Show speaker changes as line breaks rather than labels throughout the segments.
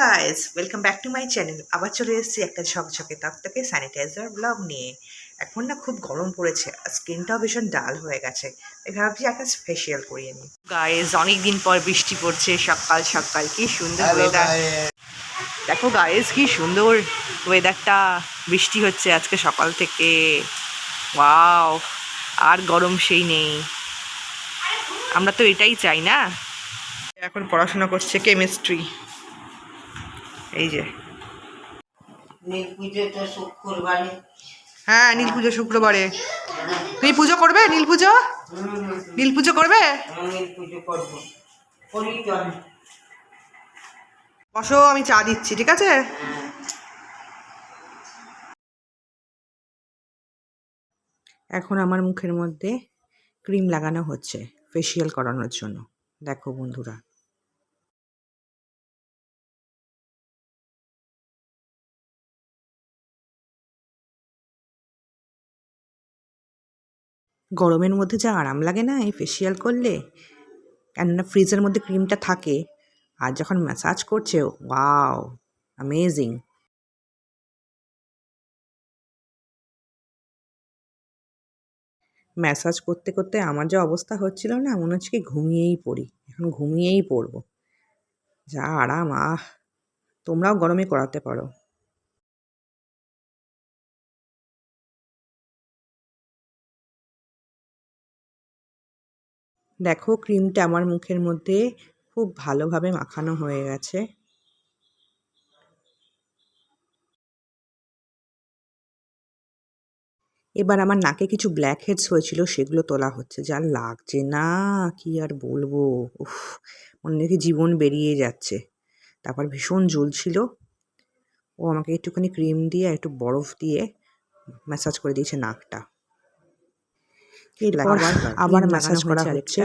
Guys, welcome back to my channel. আবার চলে এসেছি একটা ঝকঝকে তকতকে স্যানিটাইজার ব্লগ নিয়ে। এখন না খুব গরম পড়েছে আর স্কিনটাও ভীষণ ডাল হয়ে গেছে। আমি ভাবছি একটা ফেসিয়াল করিয়ে নিই। গাইস, অনেকদিন পর বৃষ্টি পড়ছে সকাল সকাল, কি সুন্দর ওয়েদার। দেখো গাইস, কি সুন্দর ওয়েদারটা, বৃষ্টি হচ্ছে আজকে সকাল থেকে। ওয়াও, আর গরম সেই নেই। আমরা তো এটাই চাই না। এখন পড়াশোনা করছে কেমিস্ট্রি। এই যে
নীল পুজো তো শুক্রবারে।
হ্যাঁ, নীল পুজো শুক্রবারে। তুমি পুজো করবে? নীল পুজো নীল পুজো করবে?
নীল পুজো করবো, করি তো আমি।
বসো, আমি চা দিচ্ছি, ঠিক আছে? এখন আমার মুখের মধ্যে ক্রিম লাগানো হচ্ছে ফেসিয়াল করানোর জন্য। দেখো বন্ধুরা, গরমের মধ্যে যা আরাম লাগে না এই ফেসিয়াল করলে, কেননা ফ্রিজের মধ্যে ক্রিমটা থাকে, আর যখন ম্যাসাজ করছে, ওয়াও, অ্যামেজিং। ম্যাসাজ করতে করতে আমার যা অবস্থা হচ্ছিল না, মনে হচ্ছে কি ঘুমিয়েই পড়ি, এখন ঘুমিয়েই পড়বো। যা আরাম! তোমরাও গরমে করাতে পারো। দেখো, ক্রিমটা আমার মুখের মধ্যে খুব ভালোভাবে মাখানো হয়ে গেছে। এবার আমার নাকে কিছু ব্ল্যাক হেডস হয়েছিল, সেগুলো তোলা হচ্ছে। যা লাগছে না, কি আর বলবো। উফ, মনে দেখি জীবন বেরিয়ে যাচ্ছে। তারপর ভীষণ জ্বলছিল। ও আমাকে একটুখানি ক্রিম দিয়ে একটু বরফ দিয়ে ম্যাসাজ করে দিয়েছে নাকটা। আবার ম্যাসাজ করা হচ্ছে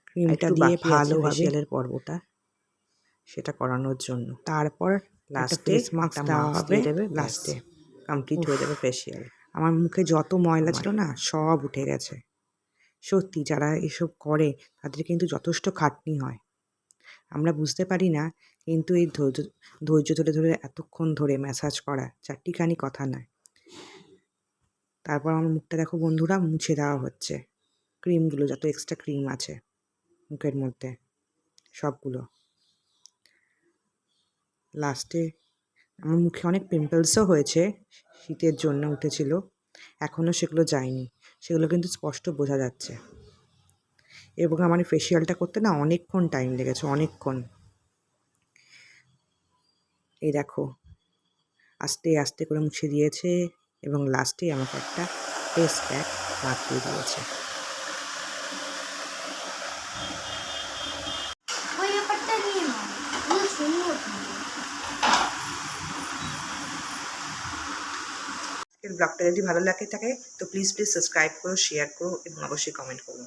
ক্রিমটা দিয়ে ভালোভাবে ফেসিয়ালের পর্বটা সেটা করানোর জন্য। তারপর লাস্টে মাস্ক দেওয়া হবে, লাস্টে কমপ্লিট হয়ে যাবে ফেসিয়াল। আমার মুখে যত ময়লা ছিল না, সব উঠে গেছে। সত্যি, যারা এসব করে তাদের কিন্তু যথেষ্ট খাটনি হয়। আমরা বুঝতে পারি না, কিন্তু এই ধৈর্য ধরে ধরে এতক্ষণ ধরে ম্যাসাজ করা চারটিখানি কথা নয়। তারপর আমার মুখটা দেখো বন্ধুরা, মুছে দেওয়া হচ্ছে ক্রিমগুলো, যত এক্সট্রা ক্রিম আছে মুখের মধ্যে সবগুলো। লাস্টে আমার মুখে অনেক পিম্পলসও হয়েছে, শীতের জন্য উঠেছিল, এখনও সেগুলো যায়নি, সেগুলো কিন্তু স্পষ্ট বোঝা যাচ্ছে। এবং আমার ফেসিয়ালটা করতে না অনেকক্ষণ টাইম লেগেছে, অনেকক্ষণ। এই দেখো, আস্তে আস্তে করে মুছে দিয়েছে এবং লাস্টে আমাকে একটা ফেস প্যাক মাখিয়ে দিয়েছে। ব্লগটা যদি ভালো লাগে থাকে তো প্লিজ সাবস্ক্রাইব করো, শেয়ার করো এবং অবশ্যই কমেন্ট করো।